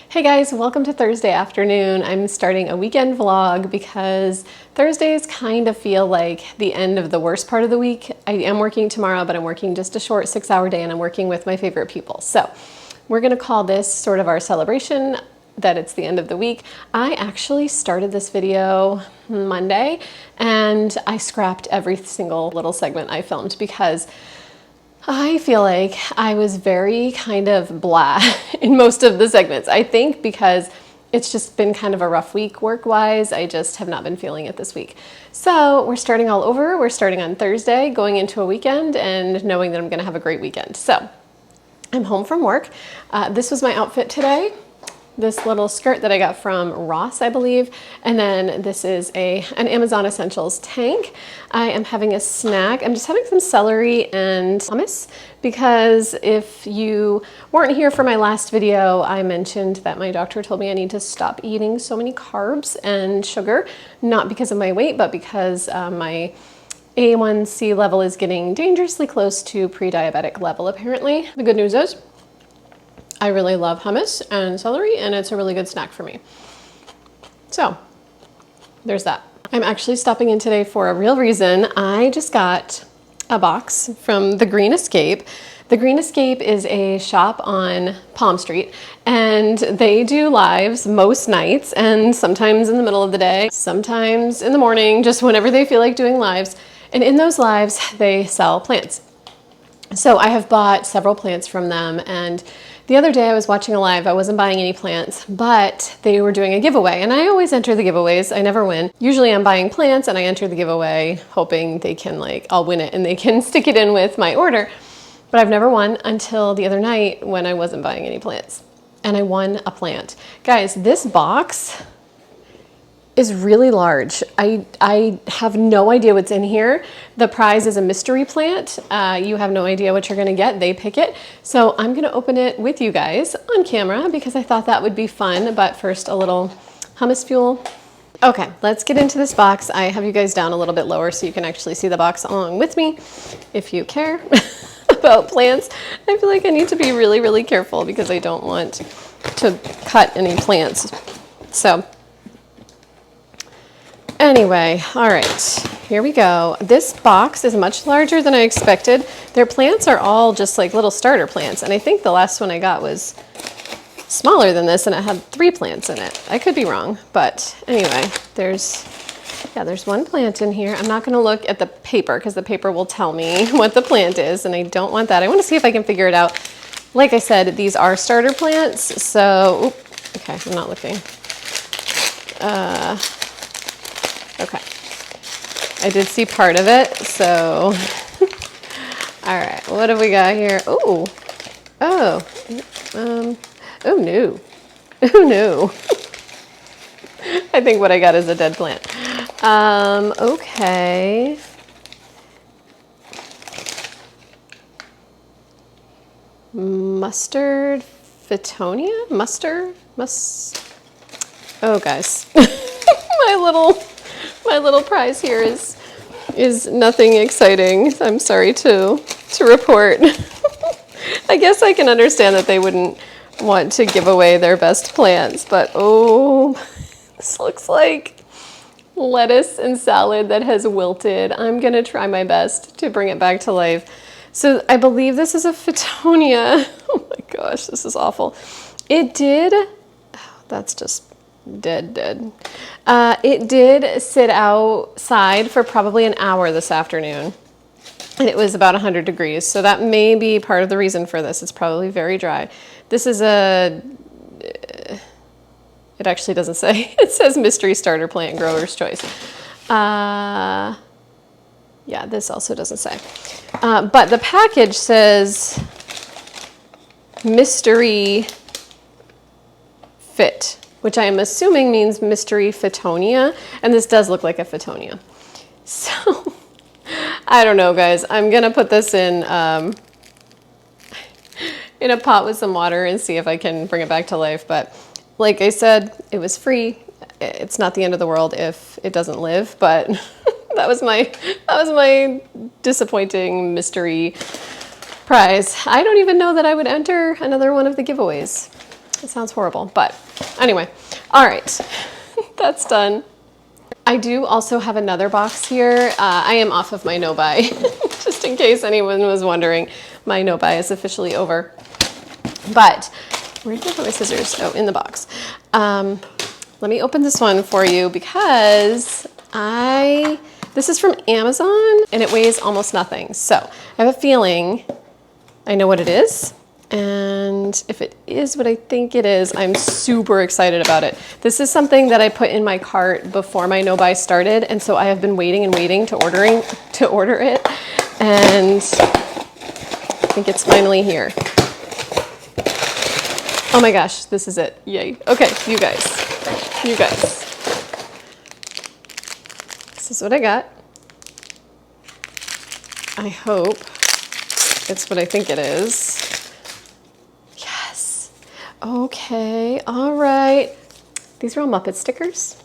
Hey guys, welcome to Thursday afternoon. I'm starting a weekend vlog because Thursdays kind of feel like the end of the worst part of the week. I am working tomorrow, but I'm working just a short 6-hour day and I'm working with my favorite people. So we're gonna call this sort of our celebration that it's the end of the week. I actually started this video Monday and I scrapped every single little segment I filmed because I feel like I was very kind of blah in most of the segments. I think because it's just been kind of a rough week work-wise. I just have not been feeling it this week. So we're starting all over. We're starting on Thursday, going into a weekend and knowing that I'm gonna have a great weekend. So I'm home from work. This was my outfit today. This little skirt that I got from Ross, I believe. And then this is an Amazon Essentials tank. I am having a snack. I'm just having some celery and hummus because if you weren't here for my last video, I mentioned that my doctor told me I need to stop eating so many carbs and sugar, not because of my weight, but because my A1C level is getting dangerously close to pre-diabetic level, apparently. The good news is, I really love hummus and celery, and it's a really good snack for me. So there's that. I'm actually stopping in today for a real reason. I just got a box from The Green Escape. The Green Escape is a shop on Palm Street, and they do lives most nights and sometimes in the middle of the day, sometimes in the morning, just whenever they feel like doing lives. And in those lives, they sell plants. So I have bought several plants from them, and the other day I was watching a live. I wasn't buying any plants, but they were doing a giveaway, and I always enter the giveaways. I never win. Usually I'm buying plants and I enter the giveaway hoping they can, I'll win it and they can stick it in with my order. But I've never won until the other night when I wasn't buying any plants, and I won a plant. Guys, this box is really large. I have no idea what's in here. The prize is a mystery plant. You have no idea what you're gonna get. They pick it. So I'm gonna open it with you guys on camera because I thought that would be fun, but first a little hummus fuel. Okay, let's get into this box. I have you guys down a little bit lower so you can actually see the box along with me if you care about plants. I feel like I need to be really, really careful because I don't want to cut any plants. So, anyway, all right, here we go. This box is much larger than I expected. Their plants are all just like little starter plants, and I think the last one I got was smaller than this and it had 3 plants in it. I could be wrong, but anyway, there's one plant in here. I'm not gonna look at the paper because the paper will tell me what the plant is, and I don't want that. I wanna see if I can figure it out. Like I said, these are starter plants, so, okay, I'm not looking. Okay, I did see part of it, so, all right, what have we got here? Oh, no, oh no. I think what I got is a dead plant. Okay. Mustard Fittonia? Oh, guys, my little prize here is nothing exciting. I'm sorry to report. I guess I can understand that they wouldn't want to give away their best plants, but oh, this looks like lettuce and salad that has wilted. I'm gonna try my best to bring it back to life. So I believe this is a Fittonia. Oh my gosh, this is awful. It did, oh, that's just dead. It did sit outside for probably an hour this afternoon, and it was about 100 degrees. So that may be part of the reason for this. It's probably very dry. This is it actually doesn't say. It says mystery starter plant, grower's choice. Yeah, this also doesn't say. But the package says mystery fit, which I am assuming means mystery Fittonia, and this does look like a Fittonia. So, I don't know, guys. I'm gonna put this in a pot with some water and see if I can bring it back to life. But like I said, it was free. It's not the end of the world if it doesn't live, but that was my disappointing mystery prize. I don't even know that I would enter another one of the giveaways. It sounds horrible, but anyway. All right, that's done. I do also have another box here. I am off of my no-buy, just in case anyone was wondering. My no-buy is officially over. But where did I put my scissors? Oh, in the box. Let me open this one for you because this is from Amazon and it weighs almost nothing. So I have a feeling I know what it is. And if it is what I think it is, I'm super excited about it. This is something that I put in my cart before my no-buy started. And so I have been waiting and waiting to order it. And I think it's finally here. Oh my gosh, this is it. Yay. Okay, you guys. This is what I got. I hope it's what I think it is. Yes. Okay, all right. These are all Muppet stickers.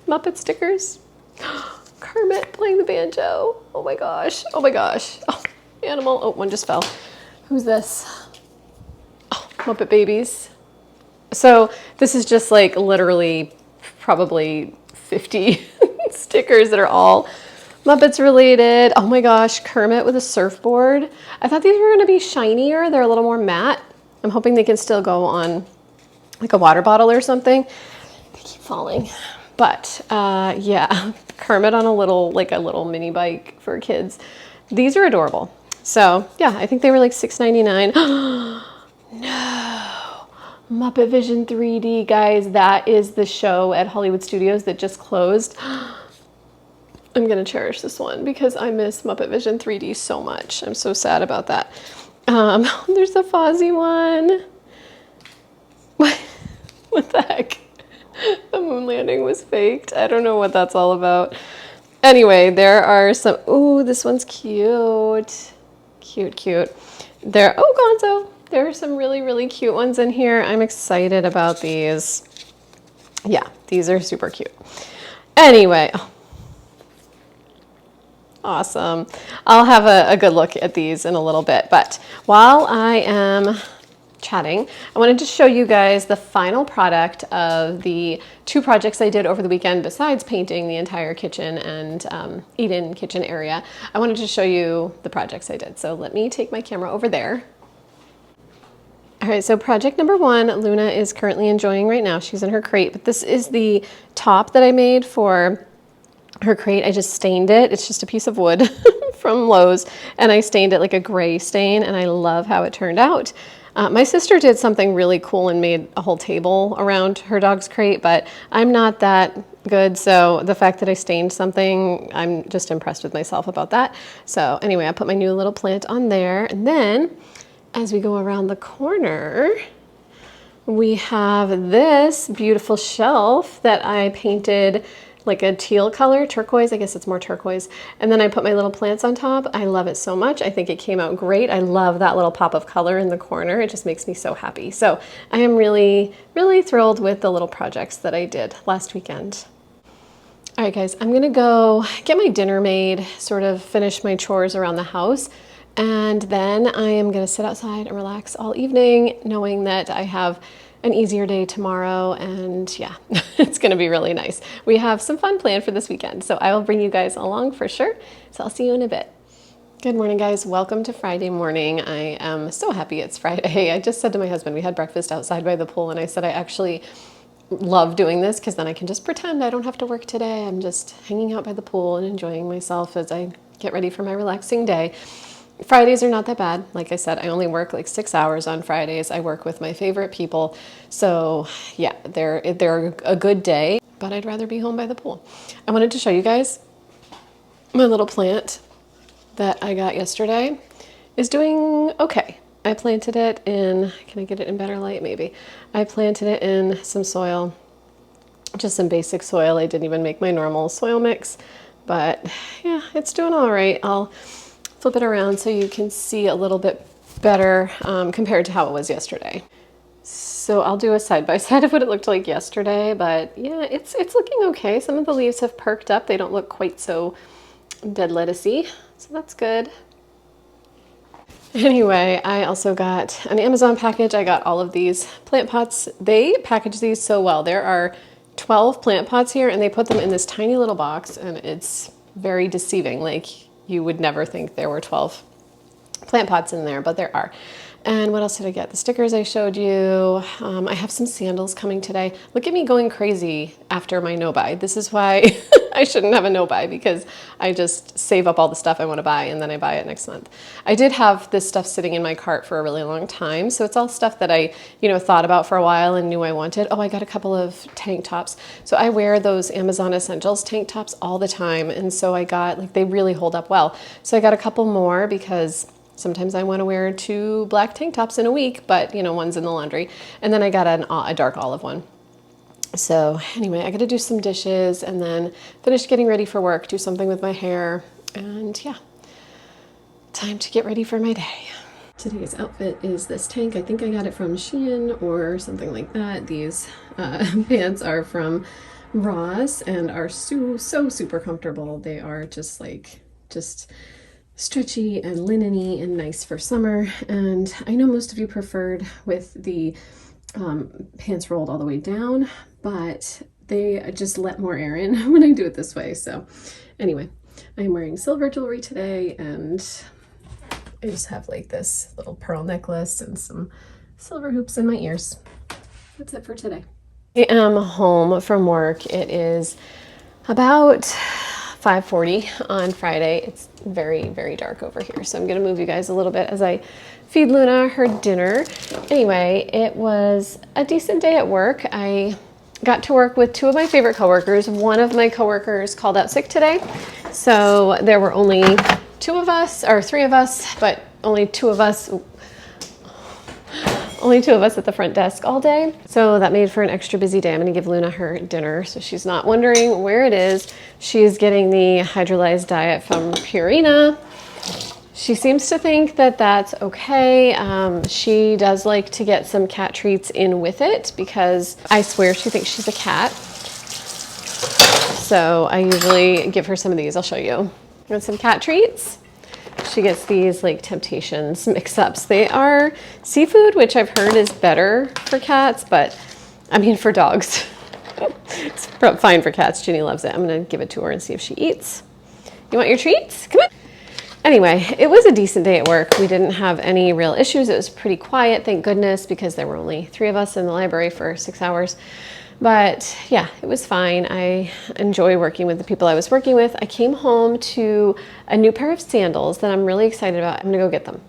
Muppet stickers. Kermit playing the banjo. Oh my gosh. Oh, animal. Oh, one just fell. Who's this? Oh, Muppet Babies. So this is just like literally probably 50 stickers that are all Muppets related. Oh my gosh, Kermit with a surfboard. I thought these were gonna be shinier. They're a little more matte. I'm hoping they can still go on like a water bottle or something. They keep falling. But yeah, Kermit on a little mini bike for kids. These are adorable. So yeah, I think they were like $6.99. No. Muppet Vision 3D, guys, that is the show at Hollywood Studios that just closed. I'm gonna cherish this one because I miss Muppet Vision 3D so much. I'm so sad about that. There's the Fozzie one. What the heck? The moon landing was faked. I don't know what that's all about. Anyway, there are some, ooh, this one's cute. Cute. There, oh, Gonzo. There are some really, really cute ones in here. I'm excited about these. Yeah, these are super cute. Anyway, awesome. I'll have a good look at these in a little bit. But while I am chatting, I wanted to show you guys the final product of the 2 projects I did over the weekend besides painting the entire kitchen and eat-in kitchen area. I wanted to show you the projects I did. So let me take my camera over there. All right, so project number 1, Luna is currently enjoying right now. She's in her crate, but this is the top that I made for her crate. I just stained it. It's just a piece of wood from Lowe's, and I stained it like a gray stain, and I love how it turned out. My sister did something really cool and made a whole table around her dog's crate, but I'm not that good, so the fact that I stained something, I'm just impressed with myself about that. So anyway, I put my new little plant on there, and then as we go around the corner, we have this beautiful shelf that I painted like a teal color, turquoise, I guess it's more turquoise. And then I put my little plants on top. I love it so much. I think it came out great. I love that little pop of color in the corner. It just makes me so happy. So I am really, really thrilled with the little projects that I did last weekend. All right, guys, I'm gonna go get my dinner made, sort of finish my chores around the house. And then I am gonna sit outside and relax all evening, knowing that I have an easier day tomorrow, and yeah, it's gonna be really nice. We have some fun planned for this weekend, so I will bring you guys along for sure. So I'll see you in a bit. Good morning, guys. Welcome to Friday morning. I am so happy it's Friday. I just said to my husband, we had breakfast outside by the pool, and I said I actually love doing this because then I can just pretend I don't have to work today. I'm just hanging out by the pool and enjoying myself as I get ready for my relaxing day. Fridays are not that bad. Like I said, I only work like 6 hours on Fridays. I work with my favorite people. So yeah, they're a good day, but I'd rather be home by the pool. I wanted to show you guys my little plant that I got yesterday is doing okay. I planted it in, can I get it in better light? Maybe. I planted it in some soil, just some basic soil. I didn't even make my normal soil mix, but yeah, it's doing all right. I'll flip it around so you can see a little bit better compared to how it was yesterday. So I'll do a side-by-side of what it looked like yesterday, but yeah, it's looking okay. Some of the leaves have perked up. They don't look quite so dead lettucey, so that's good. Anyway, I also got an Amazon package. I got all of these plant pots. They package these so well. There are 12 plant pots here and they put them in this tiny little box and it's very deceiving. Like you would never think there were 12 plant pots in there, but there are. And what else did I get? The stickers I showed you. I have some sandals coming today. Look at me going crazy after my no-buy. This is why I shouldn't have a no-buy, because I just save up all the stuff I want to buy and then I buy it next month. I did have this stuff sitting in my cart for a really long time. So it's all stuff that I, thought about for a while and knew I wanted. Oh, I got a couple of tank tops. So I wear those Amazon Essentials tank tops all the time. And so I got, they really hold up well. So I got a couple more because sometimes I want to wear 2 black tank tops in a week, but one's in the laundry. And then I got a dark olive one. So anyway, I got to do some dishes and then finish getting ready for work, do something with my hair, and yeah, time to get ready for my day. Today's outfit is this tank. I think I got it from Shein or something like that. These pants are from Ross and are so super comfortable. They are just stretchy and linen-y and nice for summer. And I know most of you preferred with the pants rolled all the way down, but they just let more air in when I do it this way. So anyway, I'm wearing silver jewelry today and I just have like this little pearl necklace and some silver hoops in my ears. That's it for today. I am home from work. It is about 5:40 on Friday. It's very, very dark over here. So I'm going to move you guys a little bit as I feed Luna her dinner. Anyway, it was a decent day at work. I got to work with 2 of my favorite coworkers. One of my coworkers called out sick today. So there were only 2 of us, or 3 of us, but only 2 of us at the front desk all day. So that made for an extra busy day. I'm gonna give Luna her dinner so she's not wondering where it is. She's getting the hydrolyzed diet from Purina. She seems to think that that's okay. She does like to get some cat treats in with it because I swear she thinks she's a cat. So I usually give her some of these. I'll show you. Want some cat treats? She gets these like Temptations mix-ups. They are seafood, which I've heard is better for cats, but I mean for dogs. It's fine for cats. Ginny loves it. I'm gonna give it to her and see if she eats. You want your treats? Come on. Anyway, it was a decent day at work. We didn't have any real issues. It was pretty quiet, thank goodness, because there were only 3 of us in the library for 6 hours. But yeah, it was fine. I enjoy working with the people I was working with. I came home to a new pair of sandals that I'm really excited about. I'm gonna go get them.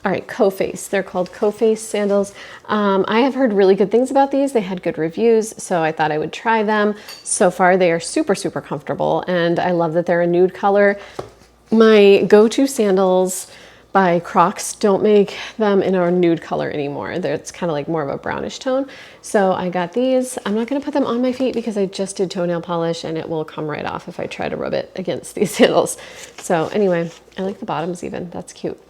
All right, Coface. They're called Coface sandals. I have heard really good things about these. They had good reviews, so I thought I would try them. So far, they are super, super comfortable, and I love that they're a nude color. My go-to sandals by Crocs don't make them in a nude color anymore. It's kind of like more of a brownish tone. So I got these. I'm not gonna put them on my feet because I just did toenail polish and it will come right off if I try to rub it against these sandals. So anyway, I like the bottoms even, that's cute.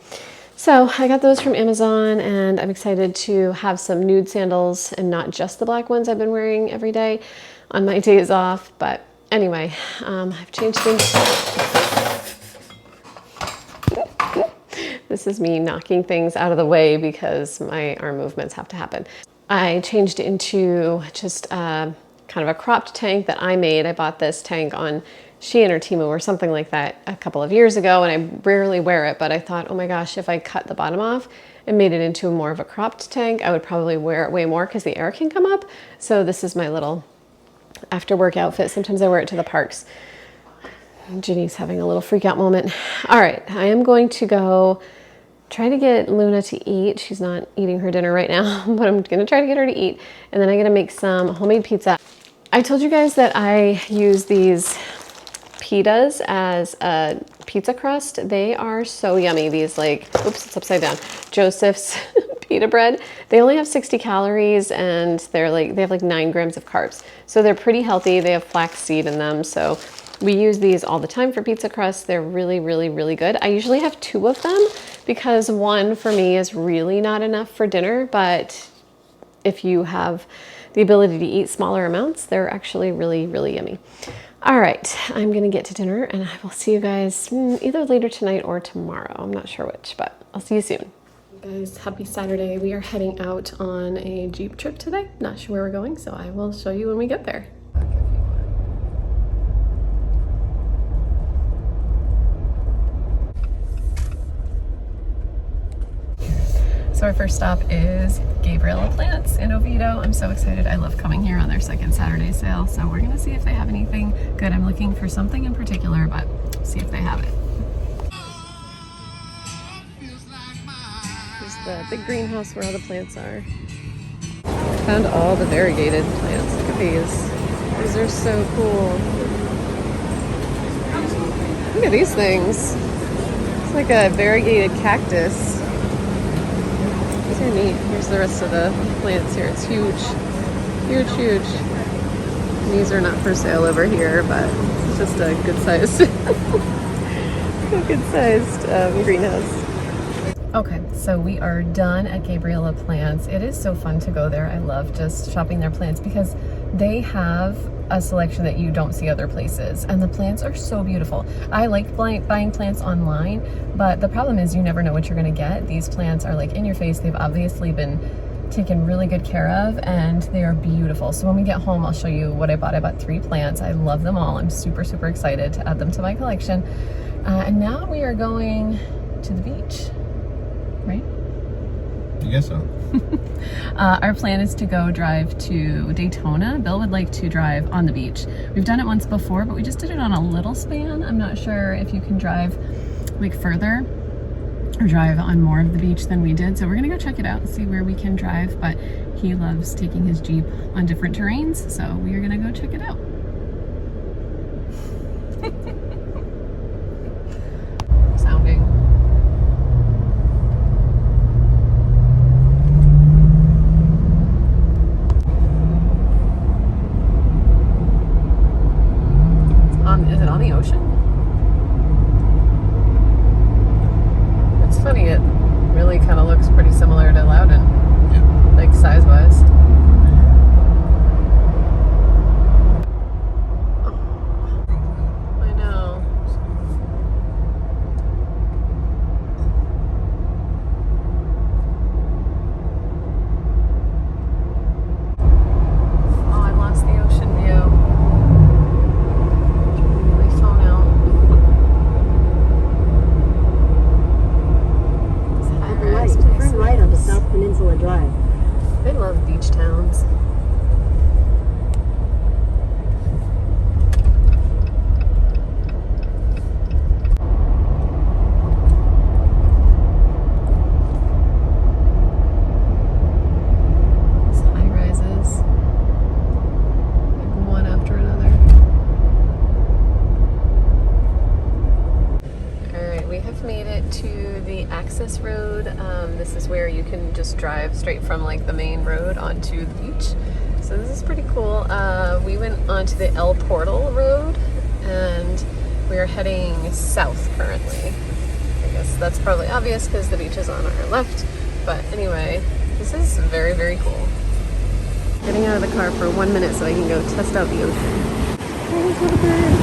So I got those from Amazon and I'm excited to have some nude sandals and not just the black ones I've been wearing every day on my days off. But anyway, I've changed things. This is me knocking things out of the way because my arm movements have to happen. I changed into just kind of a cropped tank that I made. I bought this tank on Shein or Temu or something like that a couple of years ago, and I rarely wear it, but I thought, oh my gosh, if I cut the bottom off and made it into more of a cropped tank, I would probably wear it way more because the air can come up. So this is my little after work outfit. Sometimes I wear it to the parks. Ginny's having a little freak out moment. All right, I am going to go try to get Luna to eat. She's not eating her dinner right now, but I'm gonna try to get her to eat. And then I'm gonna make some homemade pizza. I told you guys that I use these pitas as a pizza crust. They are so yummy. These like, oops, it's upside down. Joseph's pita bread. They only have 60 calories and they have like 9 grams of carbs. So they're pretty healthy. They have flax seed in them. So we use these all the time for pizza crust. They're really, really, really good. I usually have 2 of them because one for me is really not enough for dinner, but if you have the ability to eat smaller amounts, they're actually really, really yummy. All right, I'm gonna get to dinner and I will see you guys either later tonight or tomorrow. I'm not sure which, but I'll see you soon. Guys, happy Saturday. We are heading out on a Jeep trip today. Not sure where we're going, so I will show you when we get there. So our first stop is Gabriela Plants in Oviedo. I'm so excited. I love coming here on their second Saturday sale. So we're gonna see if they have anything good. I'm looking for something in particular, but see if they have it. Here's the big greenhouse where all the plants are. Found all the variegated plants. Look at these. These are so cool. Look at these things. It's like a variegated cactus. These are neat. Here's the rest of the plants here. It's huge. Huge, huge. And these are not for sale over here, but it's just a good-sized greenhouse. Okay, so we are done at Gabriela Plants. It is so fun to go there. I love just shopping their plants because they have a selection that you don't see other places, and the plants are so beautiful. I like buying plants online, but the problem is you never know what you're gonna get. These plants are like in your face. They've obviously been taken really good care of, and they are beautiful. So when we get home, I'll show you what I bought. I bought 3 plants. I love them all. I'm super, super excited to add them to my collection. And now we are going to the beach. Right? I guess so. Our plan is to go drive to Daytona. Bill would like to drive on the beach. We've done it once before, but we just did it on a little span. I'm not sure if you can drive like further or drive on more of the beach than we did. So we're gonna go check it out and see where we can drive, but he loves taking his Jeep on different terrains. So we are gonna go check it out. Sounding. Is it on the ocean? It's funny, it really kind of looks pretty similar to Loudon, yeah. Like size-wise. I know. Oh, I lost the ocean view. Peninsula Drive. I love beach towns. These high rises, like one after another. Alright, we have made it to the access road. This is where you can just drive straight from like the main road onto the beach. So this is pretty cool. We went onto the El Portal Road and we are heading south currently. I guess that's probably obvious because the beach is on our left. But anyway, this is very, very cool. Getting out of the car for 1 minute so I can go test out the ocean. There's a little bird.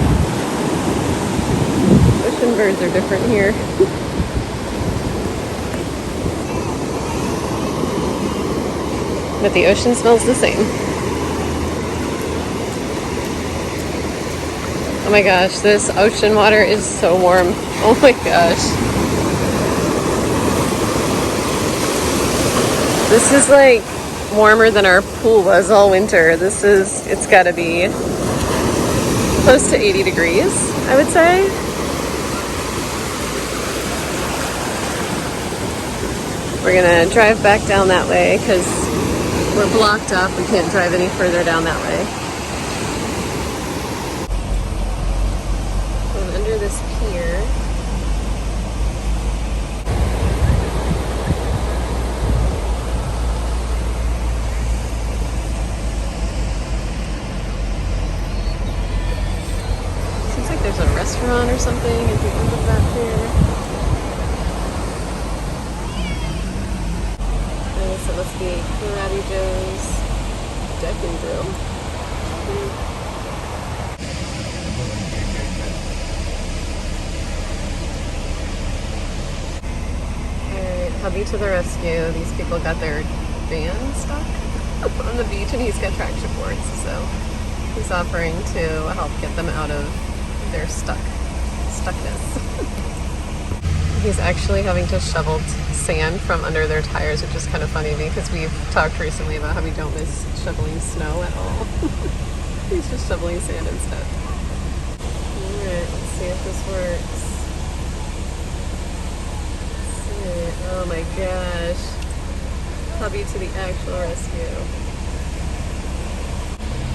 Ocean birds are different here. But the ocean smells the same. Oh my gosh, this ocean water is so warm. Oh my gosh. This is like warmer than our pool was all winter. It's gotta be close to 80 degrees, I would say. We're gonna drive back down that way because we're blocked up. We can't drive any further down that way. Going under this pier. Seems like there's a restaurant or something at the end of that pier. So it must be Karate Joe's Deck and Grill. Hubby to the rescue. These people got their van stuck on the beach and he's got traction boards, so he's offering to help get them out of their stuckness. He's actually having to shovel sand from under their tires, which is kind of funny because we've talked recently about how we don't miss shoveling snow at all. He's just shoveling sand instead. Alright, let's see if this works. Oh my gosh. Hubby to the actual rescue.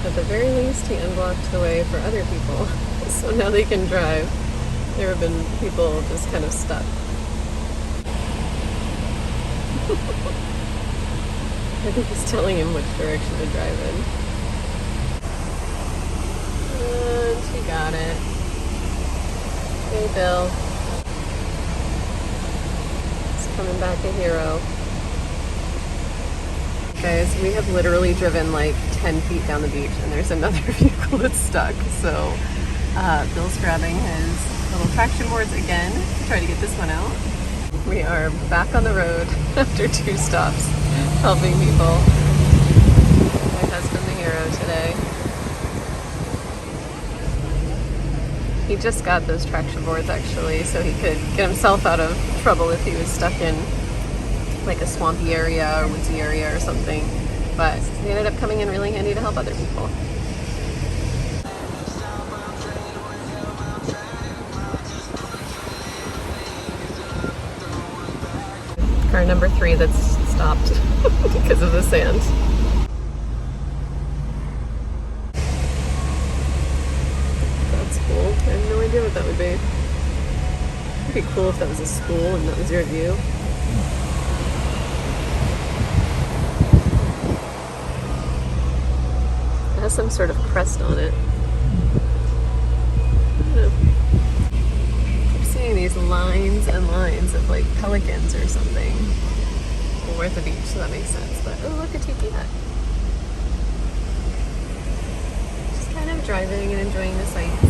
At the very least, he unblocked the way for other people, so now they can drive. There have been people just kind of stuck. I think he's telling him which direction to drive in. And she got it. Hey, Bill. He's coming back a hero. Guys, we have literally driven like 10 feet down the beach and there's another vehicle that's stuck. So Bill's grabbing his little traction boards again to try to get this one out. We are back on the road after 2 stops helping people. My husband, the hero today. He just got those traction boards actually so he could get himself out of trouble if he was stuck in like a swampy area or woodsy area or something. But he ended up coming in really handy to help other people. Car number 3 that's stopped because of the sand. That's cool. I have no idea what that would be. It'd be cool if that was a school and that was your view. It has some sort of crest on it. I don't know. Seeing these lines and lines of like pelicans or something. Well, we're at the beach, so that makes sense. But oh, look, a tiki hut. Just kind of driving and enjoying the sights.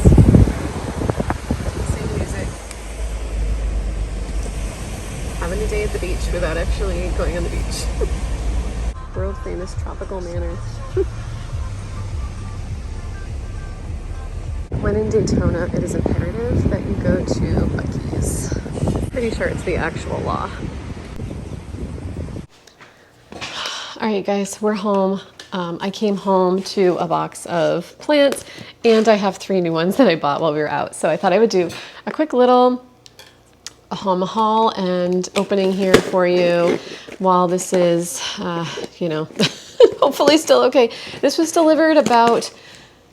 Listening to music. Having a day at the beach without actually going on the beach. World famous tropical manor. When in Daytona, it is imperative that you go to Buc-ee's. Pretty sure it's the actual law. All right, guys, we're home. I came home to a box of plants, and I have 3 new ones that I bought while we were out. So I thought I would do a quick little home haul and opening here for you while this is, hopefully still okay. This was delivered about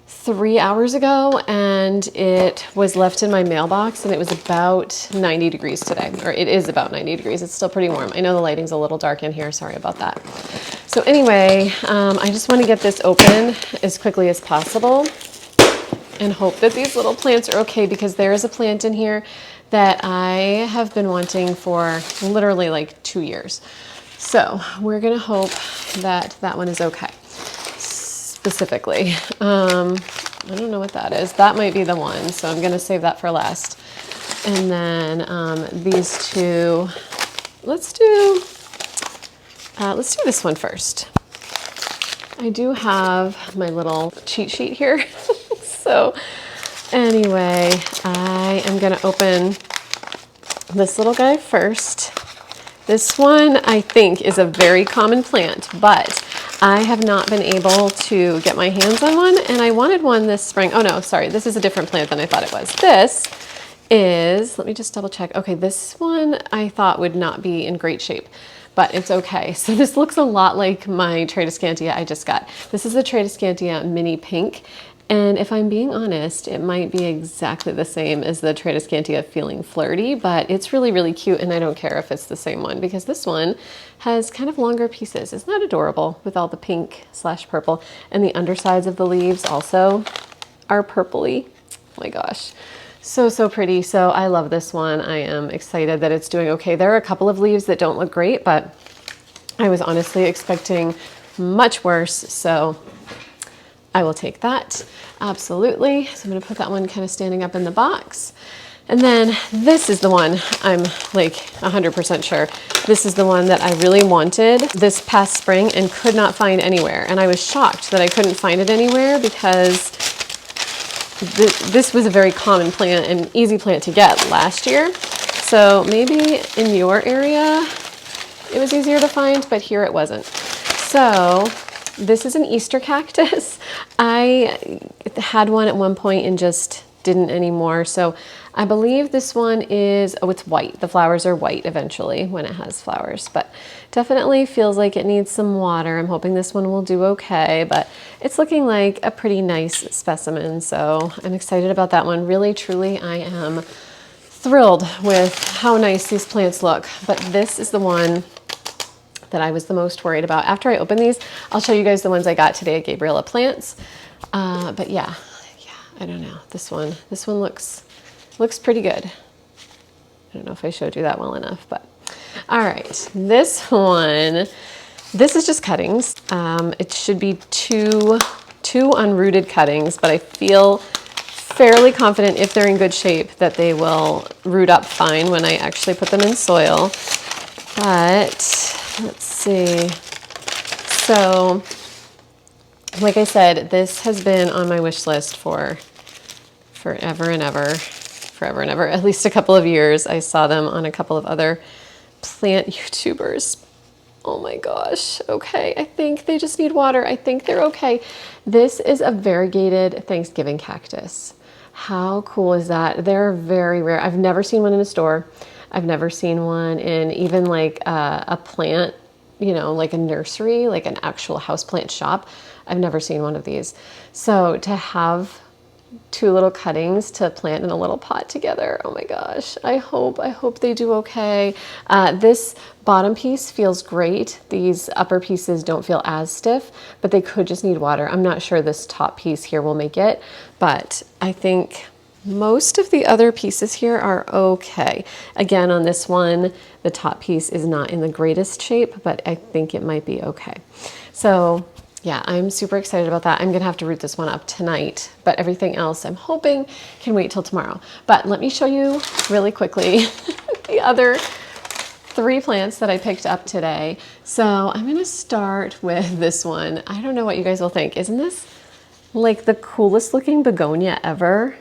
3 hours ago and it was left in my mailbox and it was about 90 degrees today, or it is about 90 degrees. It's still pretty warm. I know the lighting's a little dark in here. Sorry about that. So anyway, I just want to get this open as quickly as possible and hope that these little plants are okay because there is a plant in here that I have been wanting for literally like 2 years. So we're going to hope that that one is okay. Specifically. I don't know what that is. That might be the one, so I'm going to save that for last. And then these 2, let's do this one first. I do have my little cheat sheet here. So anyway, I am going to open this little guy first. This one I think is a very common plant, but I have not been able to get my hands on one, and I wanted one this spring. Oh no, sorry, this is a different plant than I thought it was. This is, let me just double check. Okay, this one I thought would not be in great shape, but it's okay. So this looks a lot like my Tradescantia I just got. This is a Tradescantia mini pink, and if I'm being honest, it might be exactly the same as the Tradescantia Feeling Flirty, but it's really, really cute, and I don't care if it's the same one because this one has kind of longer pieces. Isn't that adorable with all the pink/purple? And the undersides of the leaves also are purpley. Oh my gosh. So, so pretty. So I love this one. I am excited that it's doing okay. There are a couple of leaves that don't look great, but I was honestly expecting much worse. So I will take that. Absolutely. So I'm going to put that one kind of standing up in the box. And then this is the one I'm like 100% sure. This is the one that I really wanted this past spring and could not find anywhere. And I was shocked that I couldn't find it anywhere because this was a very common plant and easy plant to get last year. So maybe in your area it was easier to find, but here it wasn't. So this is an Easter cactus. I had one at one point and just didn't anymore. So I believe this one is, oh, it's white. The flowers are white eventually when it has flowers, but definitely feels like it needs some water. I'm hoping this one will do okay, but it's looking like a pretty nice specimen. So I'm excited about that one. Really, truly, I am thrilled with how nice these plants look. But this is the one that I was the most worried about. After I open these, I'll show you guys the ones I got today at Gabriella Plants. But yeah, I don't know. This one looks pretty good. I don't know if I showed you that well enough, but all right. This one, this is just cuttings. It should be two unrooted cuttings, but I feel fairly confident if they're in good shape that they will root up fine when I actually put them in soil. But let's see. So, like I said, this has been on my wish list for forever and ever, at least a couple of years. I saw them on a couple of other plant YouTubers. Oh my gosh. Okay. I think they just need water. I think they're okay. This is a variegated Thanksgiving cactus. How cool is that? They're very rare. I've never seen one in a store. I've never seen one in even like a plant, you know, like a nursery, like an actual houseplant shop. I've never seen one of these. So to have two little cuttings to plant in a little pot together, oh my gosh, I hope they do okay. This bottom piece feels great. These upper pieces don't feel as stiff, but they could just need water. I'm not sure this top piece here will make it, but I think most of the other pieces here are okay. Again, on this one, the top piece is not in the greatest shape, but I think it might be okay. So yeah, I'm super excited about that. I'm gonna have to root this one up tonight, but everything else I'm hoping can wait till tomorrow. But let me show you really quickly the other 3 plants that I picked up today. So I'm gonna start with this one. I don't know what you guys will think. Isn't this like the coolest looking begonia ever?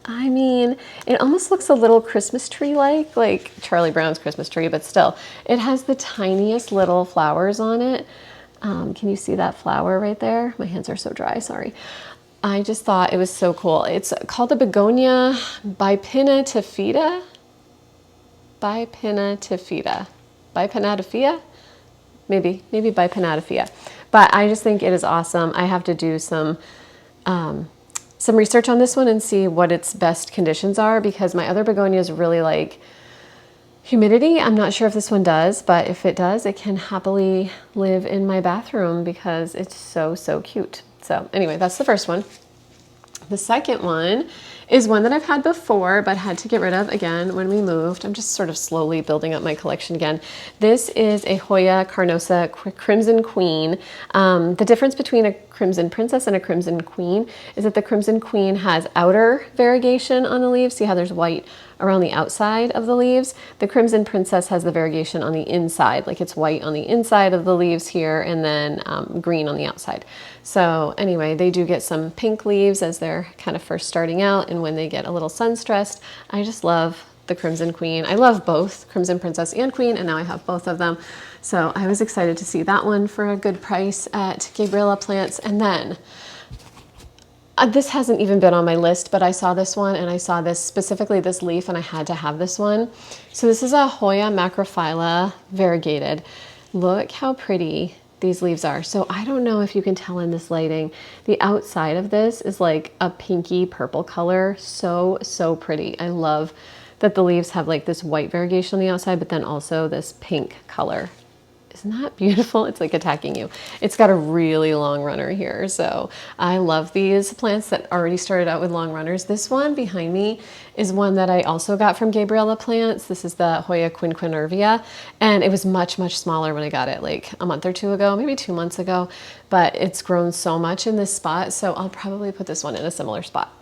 I mean, it almost looks a little Christmas tree-like Charlie Brown's Christmas tree, but still, it has the tiniest little flowers on it. Can you see that flower right there? My hands are so dry, sorry. I just thought it was so cool. It's called the begonia bipinnatifida. Bipinnatifida? Maybe bipinnatifida. But I just think it is awesome. I have to do some research on this one and see what its best conditions are, because my other begonias really like humidity. I'm not sure if this one does, but if it does, it can happily live in my bathroom because it's so, so cute. So anyway, that's the first one. The second one is one that I've had before, but had to get rid of again when we moved. I'm just sort of slowly building up my collection again. This is a Hoya carnosa Crimson Queen. The difference between a Crimson Princess and a Crimson Queen is that the Crimson Queen has outer variegation on the leaves. See how there's white around the outside of the leaves? The Crimson Princess has the variegation on the inside, like it's white on the inside of the leaves here and then green on the outside. So anyway, they do get some pink leaves as they're kind of first starting out, and when they get a little sun stressed. I just love the Crimson Queen. I love both Crimson Princess and Queen, and now I have both of them. So I was excited to see that one for a good price at Gabriella Plants. And then this hasn't even been on my list, but I saw this one and I saw this, specifically this leaf, and I had to have this one. So this is a Hoya macrophylla variegated. Look how pretty these leaves are. So I don't know if you can tell in this lighting, the outside of this is like a pinky purple color. So, so pretty. I love that the leaves have like this white variegation on the outside, but then also this pink color. Isn't that beautiful? It's like attacking you. It's got a really long runner here. So I love these plants that already started out with long runners. This one behind me is one that I also got from Gabriella Plants. This is the Hoya quinquenervia, and it was much, much smaller when I got it like a month or two ago, maybe 2 months ago, but it's grown so much in this spot. So I'll probably put this one in a similar spot.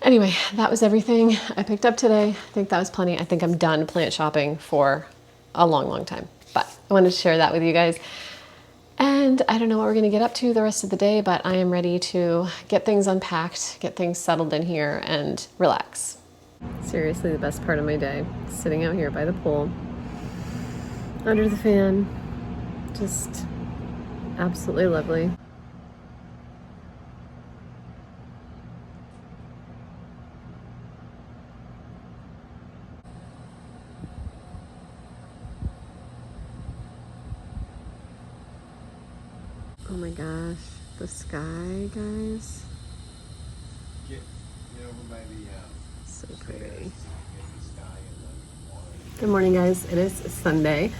Anyway, that was everything I picked up today. I think that was plenty. I think I'm done plant shopping for a long, long time. But I wanted to share that with you guys. And I don't know what we're going to get up to the rest of the day, but I am ready to get things unpacked, get things settled in here, and relax. Seriously, the best part of my day, sitting out here by the pool, under the fan, just absolutely lovely. Oh my gosh, the sky, guys. So pretty. Good morning, guys. It is Sunday.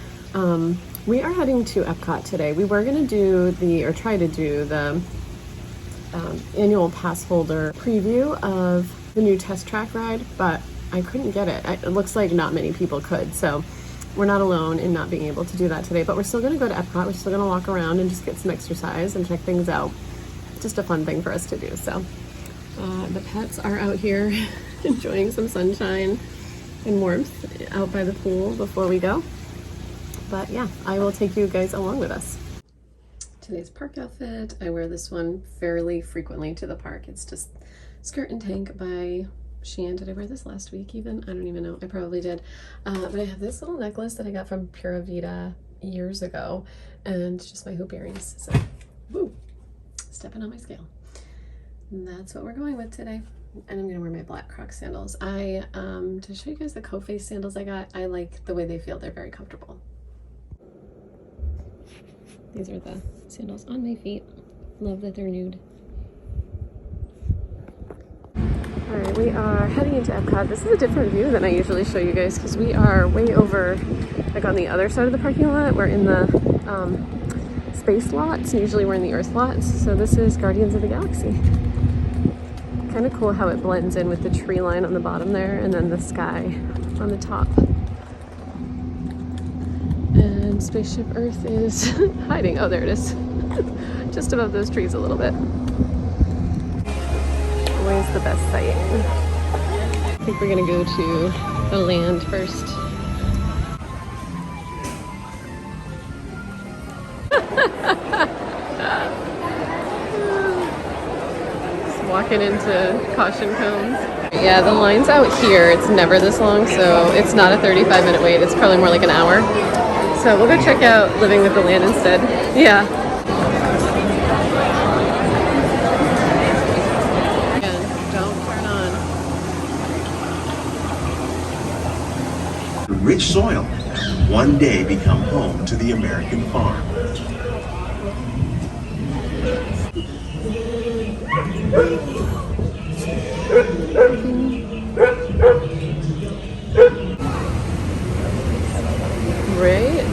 We are heading to EPCOT today. We were going to try to do the annual pass holder preview of the new test track ride, but I couldn't get it. It looks like not many people could, so we're not alone in not being able to do that today, but we're still going to go to EPCOT. We're still going to walk around and just get some exercise and check things out. Just a fun thing for us to do. So the pets are out here enjoying some sunshine and warmth out by the pool before we go. But yeah, I will take you guys along with us. Today's park outfit. I wear this one fairly frequently to the park. It's just skirt and tank by Shein. Did I wear this last week even? I don't even know. I probably did. But I have this little necklace that I got from Pura Vida years ago, and just my hoop earrings. So, woo, stepping on my scale. And that's what we're going with today. And I'm gonna wear my black Crocs sandals. To show you guys the Coface sandals I got, I like the way they feel. They're very comfortable. These are the sandals on my feet. Love that they're nude. All right, we are heading into EPCOT. This is a different view than I usually show you guys because we are way over, like on the other side of the parking lot. We're in the space lots. Usually we're in the Earth lots. So this is Guardians of the Galaxy. Kind of cool how it blends in with the tree line on the bottom there and then the sky on the top. And Spaceship Earth is hiding. Oh, there it is. Just above those trees a little bit. Always the best sight. I think we're gonna go to the land first. Just walking into caution cones. Yeah, the line's out here. It's never this long, so it's not a 35-minute wait. It's probably more like an hour. So we'll go check out Living with the Land instead. Yeah. Rich soil one day become home to the American farm. Right?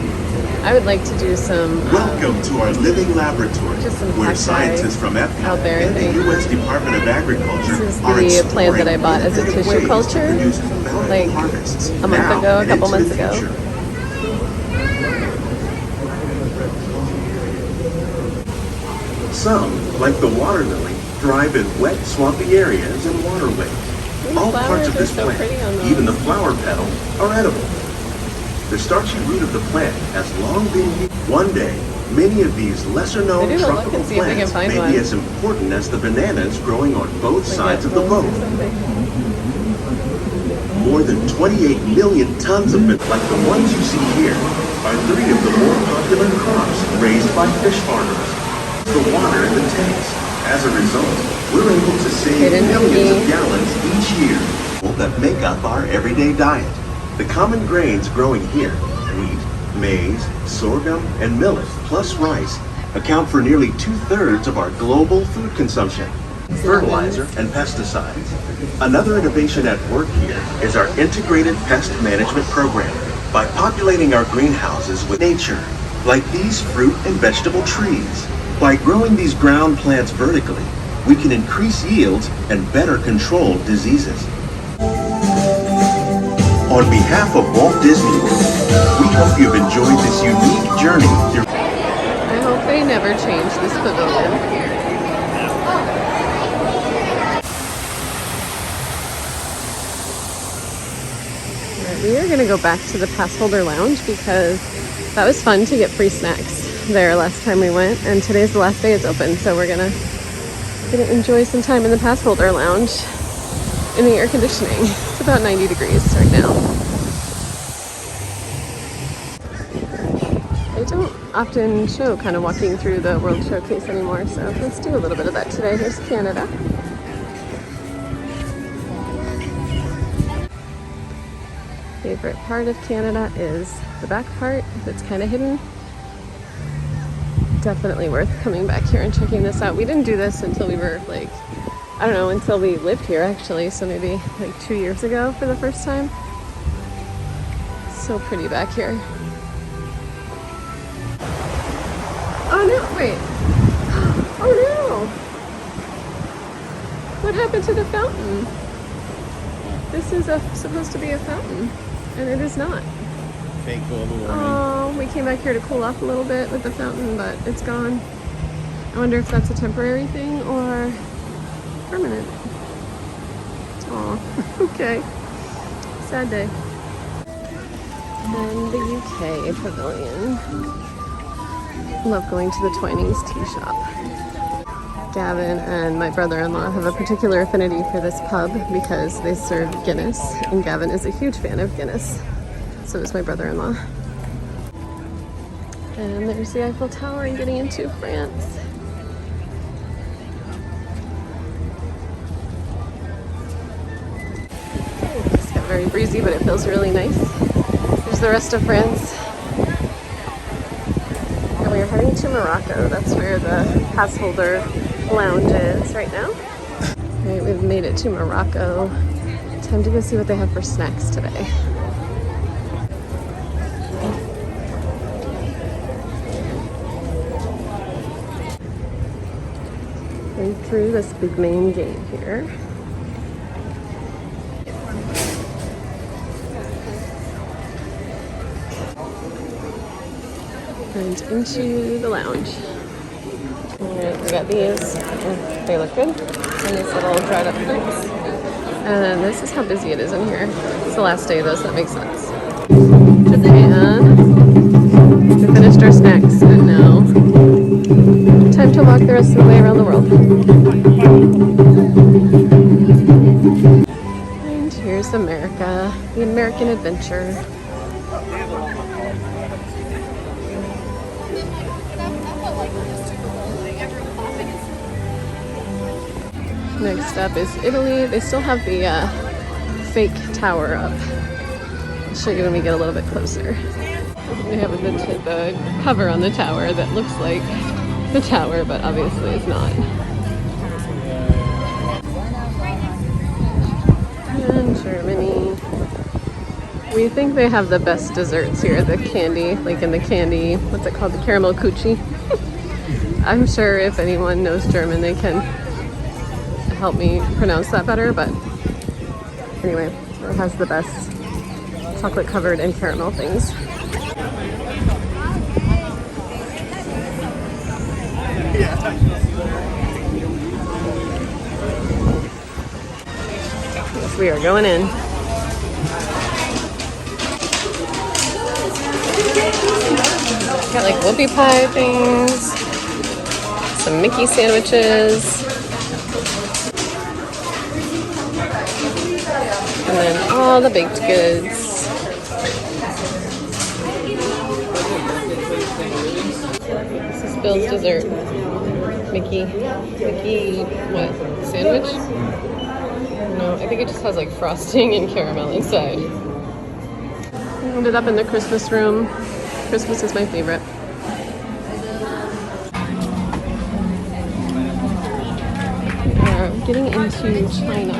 I would like to do some Welcome to our living laboratory, just some where cacti scientists from EPCOT out there, I and the think. U.S. Department of Agriculture This is are the exploring plant that I bought as a innovative tissue ways culture, to produce bountiful like harvests a month now ago, a and couple into months the ago. future. Some, like the water lily, thrive in wet, swampy areas and waterways. These All parts flowers of are this so pretty on plant, those. even the flower petal, are edible. The starchy root of the plant has long been used. One day, many of these lesser-known Maybe we'll look tropical and see if we can plants find may one. be as important as the bananas growing on both sides of the Or boat. something. More than 28 million tons of bananas, like the ones you see here, are 3 of the more popular crops raised by fish farmers. The water in the tanks. As a result, we're able to save Hidden millions of tea. gallons each year that make up our everyday diet. The common grains growing here, wheat, maize, sorghum, and millet, plus rice, account for nearly 2/3 of our global food consumption. Fertilizer and pesticides. Another innovation at work here is our integrated pest management program. By populating our greenhouses with nature, like these fruit and vegetable trees. By growing these ground plants vertically, we can increase yields and better control diseases. On behalf of Walt Disney World, we hope you've enjoyed this unique journey through. I hope they never change this pavilion. gonna go back to the pass holder lounge because that was fun to get free snacks there last time we went, and today's the last day it's open, so we're gonna enjoy some time in the pass holder lounge in the air conditioning. It's about 90 degrees right now. I don't often show kind of walking through the World Showcase anymore, so let's do a little bit of that today. Here's Canada. Favorite part of Canada is the back part. It's kind of hidden. Definitely worth coming back here and checking this out. We didn't do this until we were like, I don't know, until we lived here actually, so maybe like 2 years ago for the first time. So pretty back here. Oh no, wait. Oh no! What happened to the fountain? This is supposed to be a fountain, and it is not. Fake global warming. Oh, we came back here to cool off a little bit with the fountain, but it's gone. I wonder if that's a temporary thing or permanent. Oh, okay. Sad day. And the UK pavilion. Love going to the Twinings tea shop. Gavin and my brother-in-law have a particular affinity for this pub because they serve Guinness, and Gavin is a huge fan of Guinness. So is my brother-in-law. And there's the Eiffel Tower and getting into France. It's got very breezy, but it feels really nice. There's the rest of France. And we are heading to Morocco. That's where the pass holder lounge is right now. All right, we've made it to Morocco. Time to go see what they have for snacks today. And through this big main gate here. And into the lounge. Alright, we got these. They look good. And these little dried up fruits. And this is how busy it is in here. It's the last day though, so that makes sense. Japan. We finished our snacks and now time to walk the rest of the way around the world. And here's America, the American adventure. Next up is Italy. They still have the fake tower up. I'll show you when we get a little bit closer. They have the cover on the tower that looks like the tower, but obviously it's not. And Germany. We think they have the best desserts here, the candy, like in the candy, what's it called, the caramel coochie. I'm sure if anyone knows German, they can help me pronounce that better, but anyway, it has the best chocolate covered and caramel things. Yes, we are going in. Got like whoopie pie things, some Mickey sandwiches, and then all the baked goods. This is Bill's dessert. Mickey, what, sandwich? No, I think it just has like frosting and caramel inside. We ended up in the Christmas room. Christmas is my favorite. We are getting into China.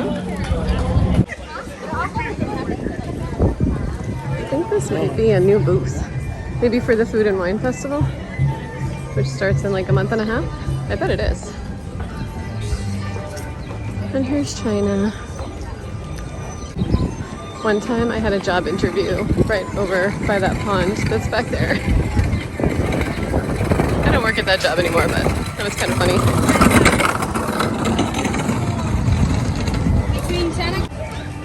I think this might be a new booth. Maybe for the Food and Wine Festival, which starts in like a month and a half. I bet it is. And here's China. One time I had a job interview right over by that pond that's back there. I don't work at that job anymore, but that was kind of funny.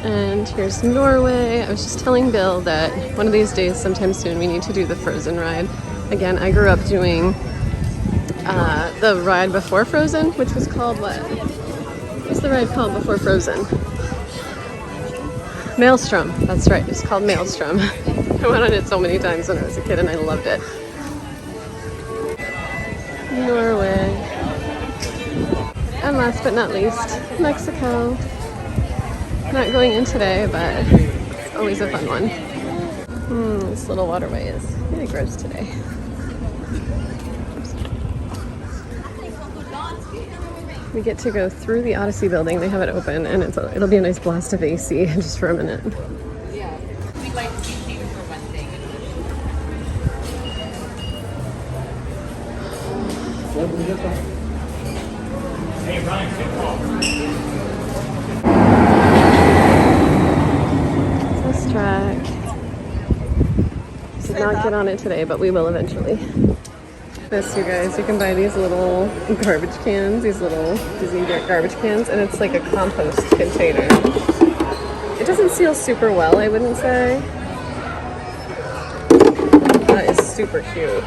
And And here's Norway. I was just telling Bill that one of these days, sometime soon, we need to do the Frozen ride. Again, I grew up doing the ride before Frozen, which was called what? What's the ride called before Frozen? Maelstrom. That's right. It's called Maelstrom. I went on it so many times when I was a kid and I loved it. Norway. And last but not least, Mexico. Not going in today, but it's always a fun one. This little waterway is really gross today. We get to go through the Odyssey building. They have it open, and it'll be a nice blast of AC just for a minute. Yeah, we'd like to be here for one thing. Test track. Did not get on it today, but we will eventually. This, you guys, you can buy these little garbage cans, these little Disney garbage cans, and it's like a compost container. It doesn't seal super well, I wouldn't say. That is super cute.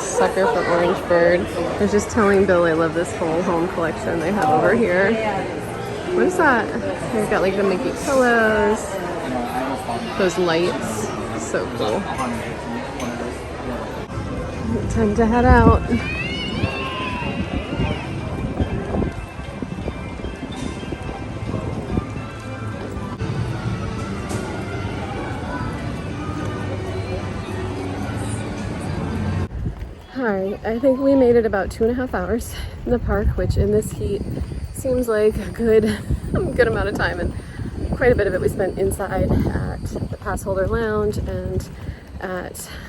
Sucker for Orange Bird. I was just telling Bill I love this whole home collection they have over here. What is that? They've got like the Mickey pillows, those lights. So cool. Time to head out. Alright, I think we made it about 2.5 hours in the park, which in this heat seems like a good amount of time, and quite a bit of it we spent inside at the pass holder lounge and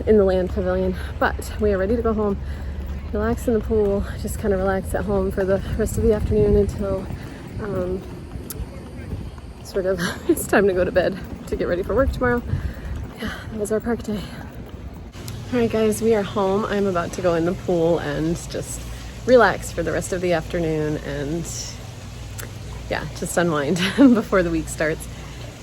in the land pavilion. But we are ready to go home, relax in the pool, just kind of relax at home for the rest of the afternoon until sort of it's time to go to bed to get ready for work tomorrow. Yeah, that was our park day. Alright guys, we are home. I'm about to go in the pool and just relax for the rest of the afternoon and yeah, just unwind before the week starts.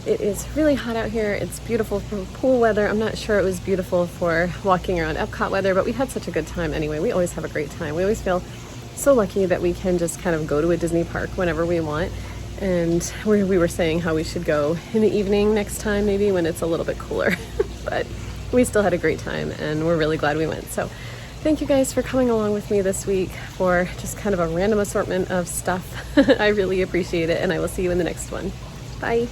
It is really hot out here. It's beautiful for pool weather. I'm not sure it was beautiful for walking around EPCOT weather, but we had such a good time anyway. We always have a great time. We always feel so lucky that we can just kind of go to a Disney park whenever we want. And we were saying how we should go in the evening next time, maybe when it's a little bit cooler. But we still had a great time and we're really glad we went. So thank you guys for coming along with me this week for just kind of a random assortment of stuff. I really appreciate it, and I will see you in the next one. Bye.